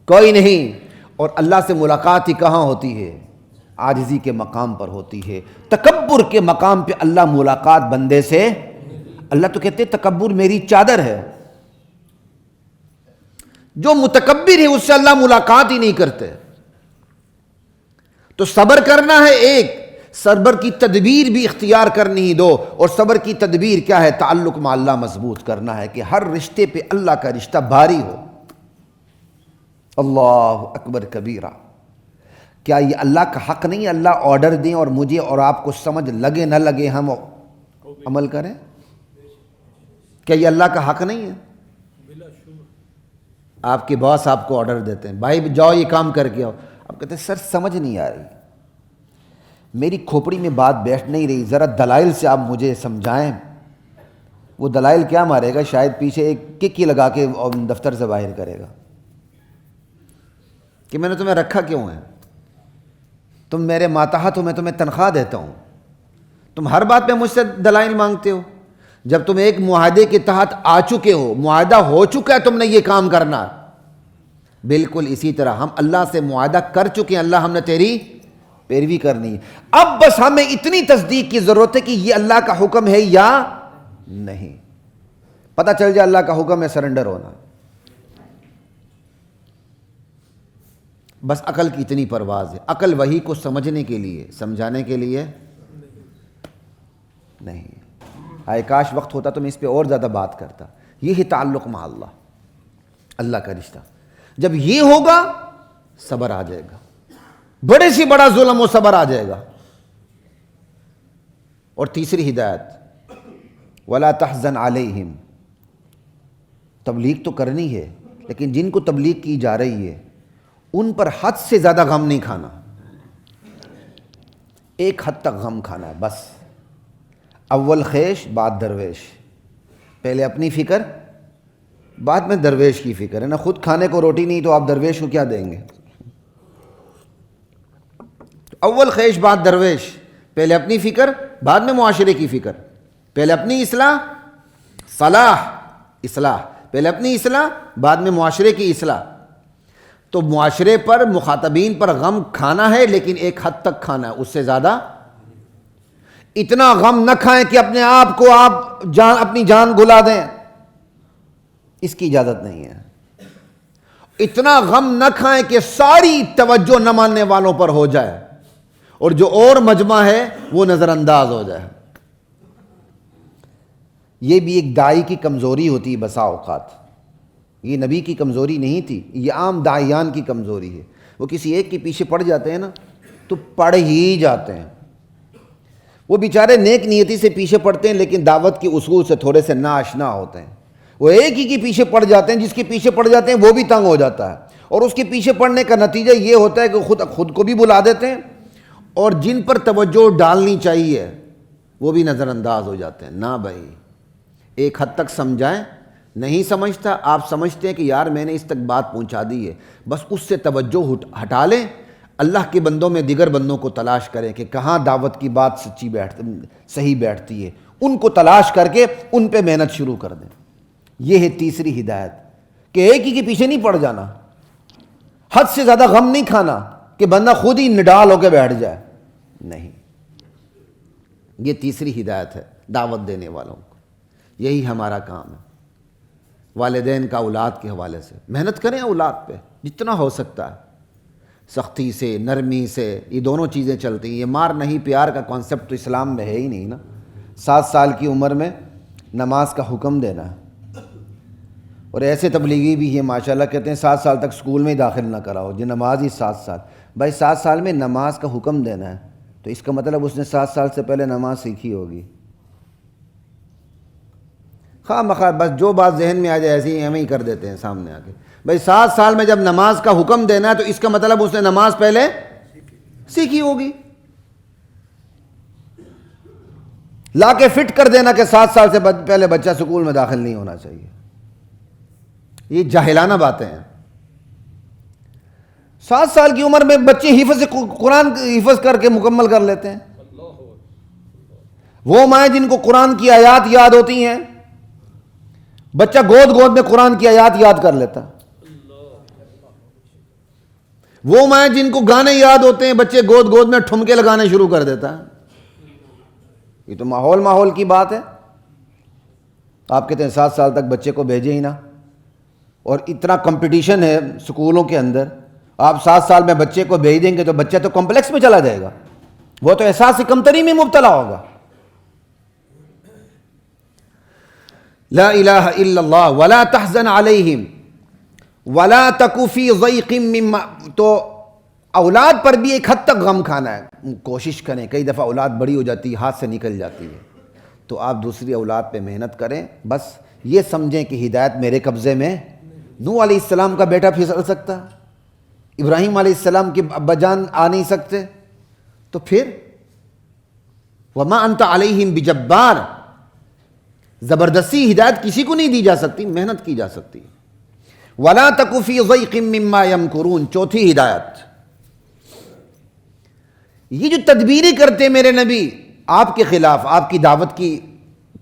کوئی نہیں۔ اور اللہ سے ملاقات ہی کہاں ہوتی ہے؟ عاجزی کے مقام پر ہوتی ہے۔ تکبر کے مقام پہ اللہ ملاقات بندے سے، اللہ تو کہتے ہیں تکبر میری چادر ہے، جو متکبر ہے اس سے اللہ ملاقات ہی نہیں کرتے۔ تو صبر کرنا ہے ایک، صبر کی تدبیر بھی اختیار کرنی ہی دو، اور صبر کی تدبیر کیا ہے؟ تعلق مع اللہ مضبوط کرنا ہے کہ ہر رشتے پہ اللہ کا رشتہ بھاری ہو۔ اللہ اکبر کبیرہ۔ کیا یہ اللہ کا حق نہیں اللہ آرڈر دیں اور مجھے اور آپ کو سمجھ لگے نہ لگے ہم عمل کریں؟ کیا یہ اللہ کا حق نہیں ہے؟ آپ کے باس آپ کو آرڈر دیتے ہیں، بھائی جاؤ یہ کام کر کے آؤ، آپ کہتے ہیں سر سمجھ نہیں آ رہی، میری کھوپڑی میں بات بیٹھ نہیں رہی، ذرا دلائل سے آپ مجھے سمجھائیں۔ وہ دلائل کیا مارے گا؟ شاید پیچھے ایک کک ہی لگا کے دفتر سے باہر کرے گا کہ میں نے تمہیں رکھا کیوں ہے، تم میرے ماتحت ہو، میں تمہیں تنخواہ دیتا ہوں، تم ہر بات پہ مجھ سے دلائل مانگتے ہو۔ جب تم ایک معاہدے کے تحت آ چکے ہو، معاہدہ ہو چکا ہے تم نے یہ کام کرنا، بالکل اسی طرح ہم اللہ سے معاہدہ کر چکے ہیں، اللہ ہم نے تیری پیروی کرنی ہے، اب بس ہمیں اتنی تصدیق کی ضرورت ہے کہ یہ اللہ کا حکم ہے یا نہیں۔ پتہ چل جائے اللہ کا حکم ہے سرنڈر ہونا. بس عقل کی اتنی پرواز ہے. عقل وحی کو سمجھنے کے لیے، سمجھانے کے لیے نہیں. ہائے کاش وقت ہوتا تو میں اس پہ اور زیادہ بات کرتا. یہ ہے تعلق مع اللہ، اللہ کا رشتہ. جب یہ ہوگا صبر آ جائے گا، بڑے سے بڑا ظلم و صبر آ جائے گا. اور تیسری ہدایت وَلَا تَحْزَنْ عَلَيْهِمْ. تبلیغ تو کرنی ہے، لیکن جن کو تبلیغ کی جا رہی ہے ان پر حد سے زیادہ غم نہیں کھانا. ایک حد تک غم کھانا ہے بس. اول خیش بعد درویش. پہلے اپنی فکر بعد میں درویش کی فکر ہے نا. خود کھانے کو روٹی نہیں تو آپ درویش کو کیا دیں گے؟ اول خیش بعد درویش. پہلے اپنی فکر بعد میں معاشرے کی فکر. پہلے اپنی اصلاح پہلے اپنی اصلاح بعد میں معاشرے کی اصلاح. تو معاشرے پر، مخاطبین پر غم کھانا ہے، لیکن ایک حد تک کھانا ہے، اس سے زیادہ اتنا غم نہ کھائیں کہ اپنے آپ کو آپ اپنی جان گلا دیں. اس کی اجازت نہیں ہے. اتنا غم نہ کھائیں کہ ساری توجہ نہ ماننے والوں پر ہو جائے اور جو اور مجمع ہے وہ نظر انداز ہو جائے. یہ بھی ایک داعی کی کمزوری ہوتی ہے بسا اوقات. یہ نبی کی کمزوری نہیں تھی، یہ عام داعیان کی کمزوری ہے. وہ کسی ایک کے پیچھے پڑ جاتے ہیں نا تو پڑ ہی جاتے ہیں. وہ بیچارے نیک نیتی سے پیچھے پڑتے ہیں لیکن دعوت کے اصول سے تھوڑے سے ناآشنا ہوتے ہیں. وہ ایک ہی کے پیچھے پڑ جاتے ہیں، جس کے پیچھے پڑ جاتے ہیں وہ بھی تنگ ہو جاتا ہے. اور اس کے پیچھے پڑنے کا نتیجہ یہ ہوتا ہے کہ خود کو بھی بلا دیتے ہیں اور جن پر توجہ ڈالنی چاہیے وہ بھی نظر انداز ہو جاتے ہیں. نہ بھائی، ایک حد تک سمجھائیں. نہیں سمجھتا، آپ سمجھتے ہیں کہ یار میں نے اس تک بات پہنچا دی ہے، بس اس سے توجہ ہٹا لیں. اللہ کے بندوں میں دیگر بندوں کو تلاش کریں کہ کہاں دعوت کی بات صحیح بیٹھتی ہے، ان کو تلاش کر کے ان پہ محنت شروع کر دیں. یہ ہے تیسری ہدایت کہ ایک ہی کے پیچھے نہیں پڑ جانا، حد سے زیادہ غم نہیں کھانا کہ بندہ خود ہی نڈال ہو کے بیٹھ جائے. نہیں، یہ تیسری ہدایت ہے دعوت دینے والوں کو. یہی ہمارا کام ہے. والدین کا اولاد کے حوالے سے محنت کریں، اولاد پہ جتنا ہو سکتا ہے، سختی سے، نرمی سے. یہ دونوں چیزیں چلتی ہیں. یہ مار نہیں پیار کا کانسیپٹ تو اسلام میں ہے ہی نہیں نا. 7 سال کی عمر میں نماز کا حکم دینا ہے. اور ایسے تبلیغی بھی ہیں ماشاءاللہ کہتے ہیں 7 سال تک سکول میں ہی داخل نہ کراؤ، جو نماز ہی 7 سال. بھائی 7 سال میں نماز کا حکم دینا ہے تو اس کا مطلب اس نے 7 سال سے پہلے نماز سیکھی ہوگی. خواہ مخواہ بس جو بات ذہن میں آ جائے ایسے ہی ہم ہی کر دیتے ہیں سامنے آ کے. بھائی 7 سال میں جب نماز کا حکم دینا ہے تو اس کا مطلب اس نے نماز پہلے سیکھی ہوگی. لا کے فٹ کر دینا کہ 7 سال سے پہلے بچہ سکول میں داخل نہیں ہونا چاہیے. یہ جاہلانہ باتیں ہیں. 7 سال کی عمر میں بچے قرآن حفظ کر کے مکمل کر لیتے ہیں. وہ مائیں جن کو قرآن کی آیات یاد ہوتی ہیں، بچہ گود میں قرآن کی آیات یاد کر لیتا. وہ مائیں جن کو گانے یاد ہوتے ہیں، بچے گود میں ٹھمکے لگانے شروع کر دیتا ہے. یہ تو ماحول کی بات ہے. آپ کہتے ہیں 7 سال تک بچے کو بھیجے ہی نہ، اور اتنا کمپٹیشن ہے سکولوں کے اندر. آپ 7 سال میں بچے کو بھیج دیں گے تو بچہ تو کمپلیکس میں چلا جائے گا، وہ تو احساس کمتری میں مبتلا ہوگا. لا الہ الا اللہ ولا تحزن علیہم ولا تک فی ضیق مما. تو اولاد پر بھی ایک حد تک غم کھانا ہے. کوشش کریں، کئی دفعہ اولاد بڑی ہو جاتی ہے، ہاتھ سے نکل جاتی ہے، تو آپ دوسری اولاد پہ محنت کریں. بس یہ سمجھیں کہ ہدایت میرے قبضے میں. نوح علیہ السلام کا بیٹا پھسل سکتا، ابراہیم علیہ السلام کے ابا جان آ نہیں سکتے، تو پھر وما انت علیہم بجبار. زبردستی ہدایت کسی کو نہیں دی جا سکتی، محنت کی جا سکتی. ولا تک فی ضیق مما یمکرون. چوتھی ہدایت، یہ جو تدبیریں کرتے میرے نبی آپ کے خلاف، آپ کی دعوت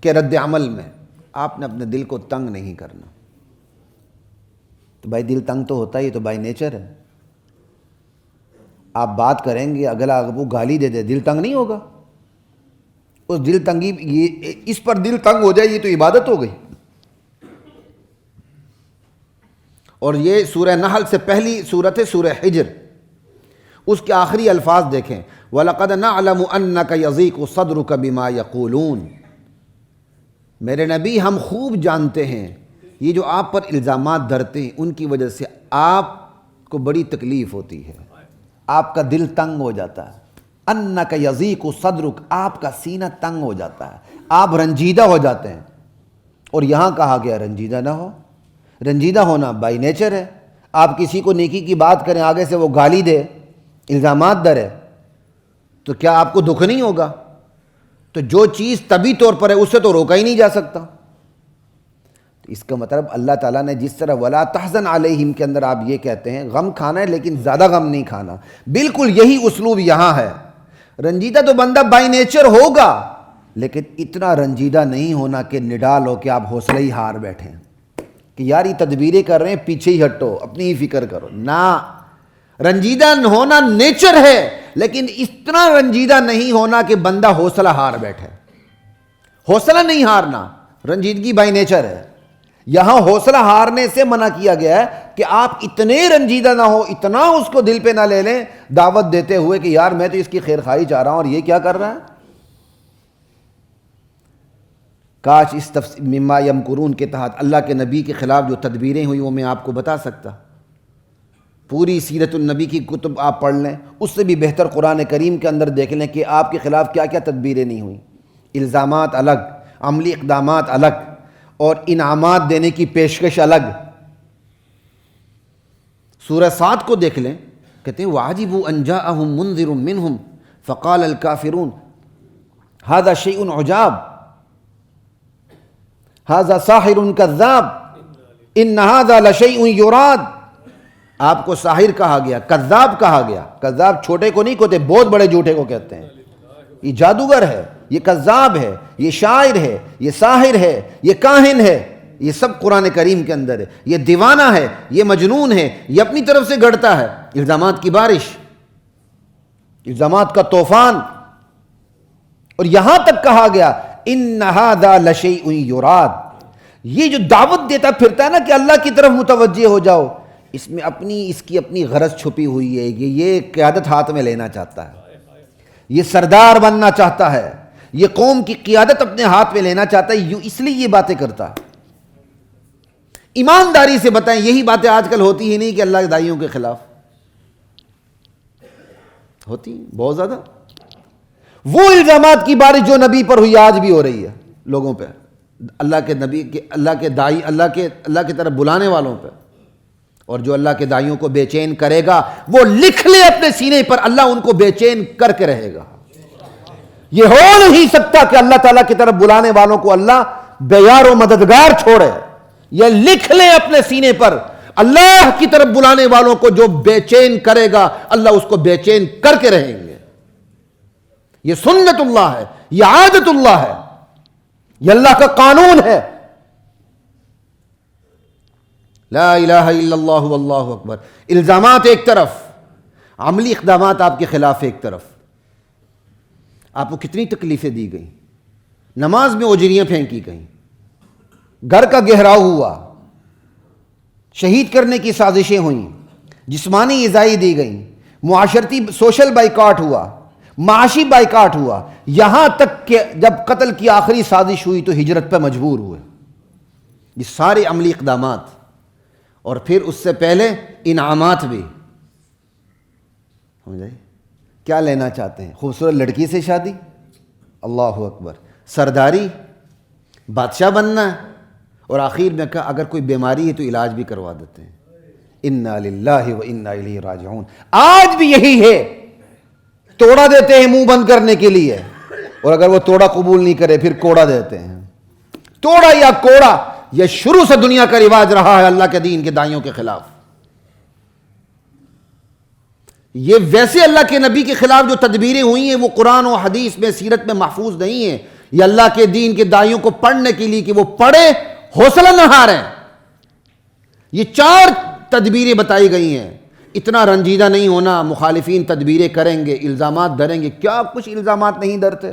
کے رد عمل میں، آپ نے اپنے دل کو تنگ نہیں کرنا. تو بھائی دل تنگ تو ہوتا ہی، تو بائی نیچر ہے. آپ بات کریں گے، اگلا وہ گالی دے دے، دل تنگ نہیں ہوگا. اس دل تنگی، اس پر دل تنگ ہو جائے، یہ تو عبادت ہو گئی. اور یہ سورہ نحل سے پہلی صورت ہے سورہ حجر، اس کے آخری الفاظ دیکھیں، وَلَقَدْ نَعْلَمُ أَنَّكَ يَضِيقُ صَدْرُكَ بِمَا يَقُولُونَ، میرے نبی ہم خوب جانتے ہیں یہ جو آپ پر الزامات دھرتے ہیں ان کی وجہ سے آپ کو بڑی تکلیف ہوتی ہے، آپ کا دل تنگ ہو جاتا ہے، أَنَّكَ يَضِيقُ صَدْرُكَ، آپ کا سینہ تنگ ہو جاتا ہے، آپ رنجیدہ ہو جاتے ہیں۔ اور یہاں کہا گیا رنجیدہ نہ ہو، رنجیدہ ہونا بائی نیچر ہے۔ آپ کسی کو نیکی کی بات کریں، آگے سے وہ گالی دے، الزامات دھرے، تو کیا آپ کو دکھ نہیں ہوگا؟ تو جو چیز طبی طور پر ہے اس سے تو روکا ہی نہیں جا سکتا۔ اس کا مطلب اللہ تعالیٰ نے جس طرح وَلَا تَحْزَنْ عَلَيْهِمْ کے اندر آپ یہ کہتے ہیں غم کھانا ہے لیکن زیادہ غم نہیں کھانا، بالکل یہی اسلوب یہاں ہے۔ رنجیدہ تو بندہ بائی نیچر ہوگا، لیکن اتنا رنجیدہ نہیں ہونا کہ نڈال ہو کہ آپ حوصلہ ہی ہار بیٹھیں کہ یار یہ تدبیریں کر رہے ہیں پیچھے ہی ہٹو، اپنی ہی فکر کرو۔ نہ، رنجیدہ ہونا نیچر ہے، لیکن اتنا رنجیدہ نہیں ہونا کہ بندہ حوصلہ ہار بیٹھے۔ حوصلہ نہیں ہارنا، رنجیدگی بائی نیچر ہے۔ یہاں حوصلہ ہارنے سے منع کیا گیا ہے کہ آپ اتنے رنجیدہ نہ ہو، اتنا اس کو دل پہ نہ لے لیں، دعوت دیتے ہوئے کہ یار میں تو اس کی خیر خواہی چاہ رہا ہوں اور یہ کیا کر رہا ہے۔ کاش اس مما یمکرون کے تحت اللہ کے نبی کے خلاف جو تدبیریں ہوئی وہ میں آپ کو بتا سکتا۔ پوری سیرت النبی کی کتب آپ پڑھ لیں، اس سے بھی بہتر قرآن کریم کے اندر دیکھ لیں کہ آپ کے خلاف کیا کیا تدبیریں نہیں ہوئیں۔ الزامات الگ، عملی اقدامات الگ، اور انعامات دینے کی پیشکش الگ۔ سورہ صاد کو دیکھ لیں، کہتے ہیں وَعَجِبُوا أَن جَاءَهُم مُنذِرٌ مِّنْهُمْ فَقَالَ الْكَافِرُونَ هَذَا شَيْءٌ عُجَابٌ هَذَا سَاحِرٌ كَذَّابٌ إِنَّ هَذَا لَشَيْءٌ يُرَادُ۔ آپ کو ساحر کہا گیا، کذاب کہا گیا۔ کذاب چھوٹے کو نہیں کہتے، بہت بڑے جھوٹے کو کہتے ہیں۔ یہ جادوگر ہے، یہ کذاب ہے، یہ شاعر ہے، یہ ساحر ہے، یہ کاہن ہے، یہ سب قرآن کریم کے اندر ہے۔ یہ دیوانہ ہے، یہ مجنون ہے، یہ اپنی طرف سے گڑتا ہے۔ الزامات کی بارش، الزامات کا طوفان۔ اور یہاں تک کہا گیا ان ھذا لشیء یراد، یہ جو دعوت دیتا پھرتا ہے نا کہ اللہ کی طرف متوجہ ہو جاؤ، اس میں اس کی اپنی غرض چھپی ہوئی ہے کہ یہ قیادت ہاتھ میں لینا چاہتا ہے، یہ سردار بننا چاہتا ہے، یہ قوم کی قیادت اپنے ہاتھ میں لینا چاہتا ہے، اس لیے یہ باتیں کرتا ہے۔ ایمانداری سے بتائیں، یہی باتیں آج کل ہوتی ہی نہیں کہ اللہ کے داعیوں کے خلاف ہوتی ہیں بہت زیادہ۔ وہ الزامات کی بارش جو نبی پر ہوئی آج بھی ہو رہی ہے لوگوں پہ، اللہ کے نبی کے، اللہ کے داعی، اللہ کی طرف بلانے والوں پہ۔ اور جو اللہ کے داعیوں کو بے چین کرے گا وہ لکھ لے اپنے سینے پر، اللہ ان کو بے چین کر کے رہے گا۔ یہ ہو نہیں سکتا کہ اللہ تعالیٰ کی طرف بلانے والوں کو اللہ بے یار و مددگار چھوڑے۔ یہ لکھ لے اپنے سینے پر، اللہ کی طرف بلانے والوں کو جو بے چین کرے گا اللہ اس کو بے چین کر کے رہیں گے۔ یہ سنت اللہ ہے، یہ عادت اللہ ہے، یہ اللہ کا قانون ہے۔ لا الہ الا اللہ واللہ اکبر۔ الزامات ایک طرف، عملی اقدامات آپ کے خلاف ایک طرف۔ آپ کو کتنی تکلیفیں دی گئیں، نماز میں اجریاں پھینکی گئیں، گھر کا گہراؤ ہوا، شہید کرنے کی سازشیں ہوئیں، جسمانی ایذائی دی گئیں، معاشرتی سوشل بائیکاٹ ہوا، معاشی بائیکاٹ ہوا، یہاں تک کہ جب قتل کی آخری سازش ہوئی تو ہجرت پہ مجبور ہوئے۔ یہ سارے عملی اقدامات، اور پھر اس سے پہلے انعامات بھی۔ سمجھے کیا لینا چاہتے ہیں؟ خوبصورت لڑکی سے شادی، اللہ اکبر، سرداری، بادشاہ بننا ہے، اور آخر میں کہا اگر کوئی بیماری ہے تو علاج بھی کروا دیتے ہیں۔ انا للہ و انا الیہ راجعون۔ آج بھی یہی ہے، توڑا دیتے ہیں منہ بند کرنے کے لیے، اور اگر وہ توڑا قبول نہیں کرے پھر کوڑا دیتے ہیں۔ توڑا یا کوڑا یہ شروع سے دنیا کا رواج رہا ہے اللہ کے دین کے داعیوں کے خلاف۔ یہ ویسے اللہ کے نبی کے خلاف جو تدبیریں ہوئی ہیں وہ قرآن و حدیث میں، سیرت میں محفوظ نہیں ہیں۔ یہ اللہ کے دین کے داعیوں کو پڑھنے کے لیے کہ وہ پڑھے، حوصلہ نہ ہاریں۔ یہ 4 تدبیریں بتائی گئی ہیں۔ اتنا رنجیدہ نہیں ہونا، مخالفین تدبیریں کریں گے، الزامات دھریں گے، کیا کچھ الزامات نہیں دھرتے۔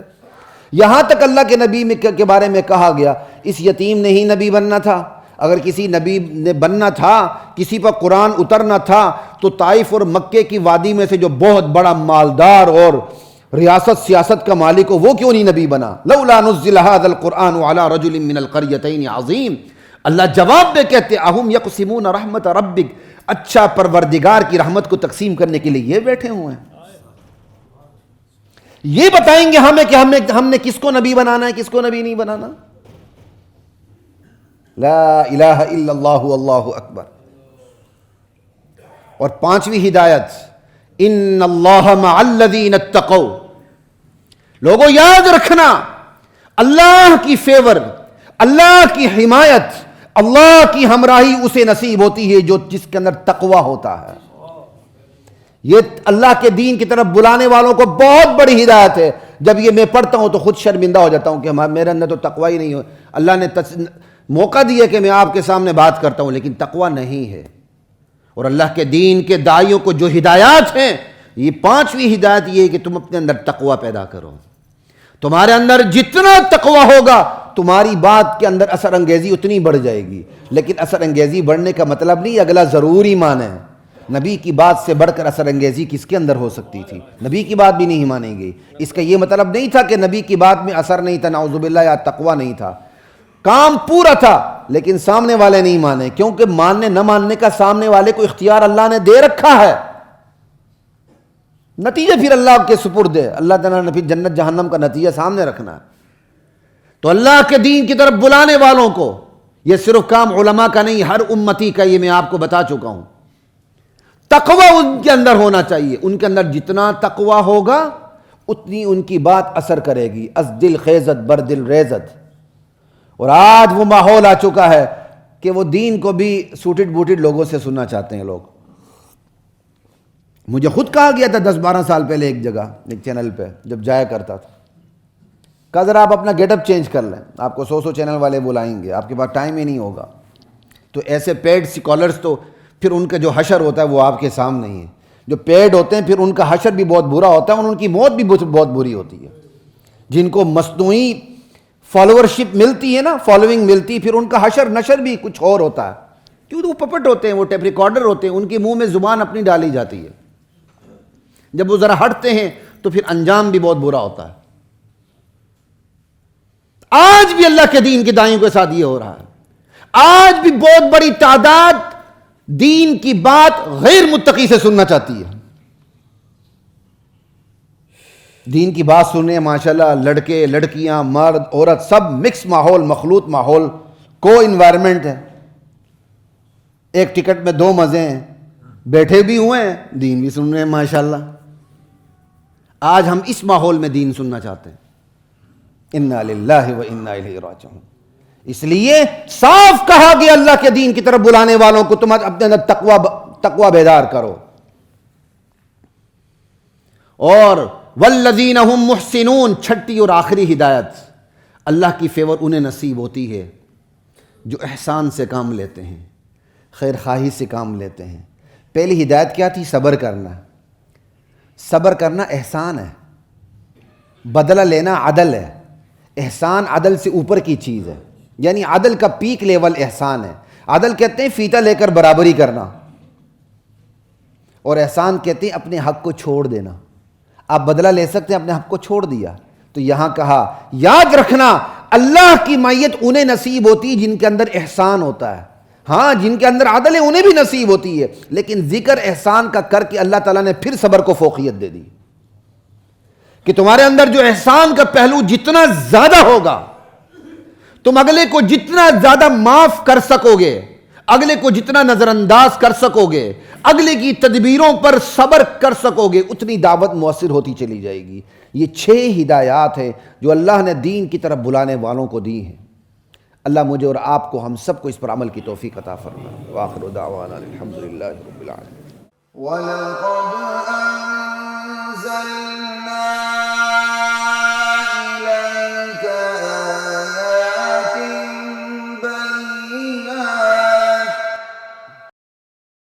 یہاں تک اللہ کے نبی کے بارے میں کہا گیا اس یتیم نے ہی نبی بننا تھا، اگر کسی نبی نے بننا تھا، کسی پر قرآن اترنا تھا، تو طائف اور مکے کی وادی میں سے جو بہت بڑا مالدار اور ریاست سیاست کا مالک ہو، وہ کیوں نہیں نبی بنا؟ لولا نزل هذا القرآن على رجل من القريتين عظیم۔ اللہ جواب میں کہتے اہم یقسمون رحمت ربک، اچھا پروردگار کی رحمت کو تقسیم کرنے کے لیے یہ بیٹھے ہوئے ہیں، یہ بتائیں گے ہمیں کہ ہم نے کس کو نبی بنانا ہے، کس کو نبی نہیں بنانا۔ لا الہ الا اللہ اللہ اکبر۔ اور پانچویں ہدایت، ان اللہ مع الذین اتقوا، لوگوں یاد رکھنا اللہ کی فیور، اللہ کی حمایت، اللہ کی ہمراہی اسے نصیب ہوتی ہے جس کے اندر تقوی ہوتا ہے۔ یہ اللہ کے دین کی طرف بلانے والوں کو بہت بڑی ہدایت ہے۔ جب یہ میں پڑھتا ہوں تو خود شرمندہ ہو جاتا ہوں کہ میرے اندر تو تقوی ہی نہیں ہو۔ اللہ نے موقع دیا کہ میں آپ کے سامنے بات کرتا ہوں، لیکن تقوی نہیں ہے۔ اور اللہ کے دین کے داعیوں کو جو ہدایات ہیں، یہ پانچویں ہدایت یہ ہے کہ تم اپنے اندر تقوی پیدا کرو۔ تمہارے اندر جتنا تقوی ہوگا تمہاری بات کے اندر اثر انگیزی اتنی بڑھ جائے گی۔ لیکن اثر انگیزی بڑھنے کا مطلب نہیں اگلا ضرور ہی مانے۔ نبی کی بات سے بڑھ کر اثر انگیزی کس کے اندر ہو سکتی تھی؟ نبی کی بات بھی نہیں مانیں گے۔ اس کا یہ مطلب نہیں تھا کہ نبی کی بات میں اثر نہیں تھا، نعوذ باللہ، یا تقوی نہیں تھا، کام پورا تھا، لیکن سامنے والے نہیں مانے، کیونکہ ماننے نہ ماننے کا سامنے والے کو اختیار اللہ نے دے رکھا ہے۔ نتیجہ پھر اللہ کے سپرد ہے، اللہ تعالیٰ نے پھر جنت جہنم کا نتیجہ سامنے رکھنا ہے۔ تو اللہ کے دین کی طرف بلانے والوں کو یہ صرف کام علماء کا نہیں، ہر امتی کا، یہ میں آپ کو بتا چکا ہوں۔ تقوی ان کے اندر ہونا چاہیے، ان کے اندر جتنا تقوی ہوگا اتنی ان کی بات اثر کرے گی۔ از دل خیزت بر دل ریزت۔ اور آج وہ ماحول آ چکا ہے کہ وہ دین کو بھی سوٹڈ بوٹڈ لوگوں سے سننا چاہتے ہیں لوگ۔ مجھے خود کہا گیا تھا 10-12 سال پہلے ایک جگہ، ایک چینل پہ جب جایا کرتا تھا، کہا ذرا آپ اپنا گیٹ اپ چینج کر لیں، آپ کو 100 چینل والے بلائیں گے، آپ کے پاس ٹائم ہی نہیں ہوگا۔ تو ایسے پیڈ اسکالرس تو پھر ان کا جو حشر ہوتا ہے وہ آپ کے سامنے ہی ہے۔ جو پیڈ ہوتے ہیں پھر ان کا حشر بھی بہت برا ہوتا ہے، اور ان کی موت بھی بہت بری ہوتی ہے۔ جن کو مصنوعی فالوورشپ ملتی ہے نا، فالوئنگ ملتی ہے، پھر ان کا حشر نشر بھی کچھ اور ہوتا ہے، کیونکہ وہ پپٹ ہوتے ہیں، وہ ٹیپ ریکارڈر ہوتے ہیں، ان کے منہ میں زبان اپنی ڈالی جاتی ہے۔ جب وہ ذرا ہٹتے ہیں تو پھر انجام بھی بہت برا ہوتا ہے۔ آج بھی اللہ کے دین کے دائیوں کے ساتھ یہ ہو رہا ہے۔ آج بھی بہت بڑی تعداد دین کی بات غیر متقی سے سننا چاہتی ہے۔ دین کی بات سننے ماشاءاللہ لڑکے لڑکیاں مرد عورت سب مکس ماحول، مخلوط ماحول، کو انوائرمنٹ ہے۔ ایک ٹکٹ میں 2 مزے ہیں، بیٹھے بھی ہوئے ہیں، دین بھی سن رہے ہیں ماشاءاللہ۔ آج ہم اس ماحول میں دین سننا چاہتے ہیں۔ انا للہ و انا الیہ راجعون۔ اس لیے صاف کہا گیا اللہ کے دین کی طرف بلانے والوں کو تم اپنے اندر تقوی بیدار کرو۔ اور والذین هم محسنون، چھٹی اور آخری ہدایت، اللہ کی فیور انہیں نصیب ہوتی ہے جو احسان سے کام لیتے ہیں، خیر خواہی سے کام لیتے ہیں۔ پہلی ہدایت کیا تھی؟ صبر کرنا۔ صبر کرنا احسان ہے، بدلہ لینا عدل ہے۔ احسان عدل سے اوپر کی چیز ہے، یعنی عدل کا پیک لیول احسان ہے۔ عدل کہتے ہیں فیتہ لے کر برابری کرنا، اور احسان کہتے ہیں اپنے حق کو چھوڑ دینا۔ آپ بدلہ لے سکتے ہیں، اپنے حق کو چھوڑ دیا۔ تو یہاں کہا یاد رکھنا اللہ کی معیت انہیں نصیب ہوتی ہے جن کے اندر احسان ہوتا ہے۔ ہاں جن کے اندر عدل ہے انہیں بھی نصیب ہوتی ہے، لیکن ذکر احسان کا کر کے اللہ تعالیٰ نے پھر صبر کو فوقیت دے دی کہ تمہارے اندر جو احسان کا پہلو جتنا زیادہ ہوگا، تم اگلے کو جتنا زیادہ معاف کر سکو گے، اگلے کو جتنا نظر انداز کر سکو گے، اگلے کی تدبیروں پر صبر کر سکو گے، اتنی دعوت مؤثر ہوتی چلی جائے گی۔ یہ 6 ہدایات ہیں جو اللہ نے دین کی طرف بلانے والوں کو دی ہیں۔ اللہ مجھے اور آپ کو، ہم سب کو اس پر عمل کی توفیق عطا فرمائے۔ وآخر دعوانا الحمدللہ رب العالمین۔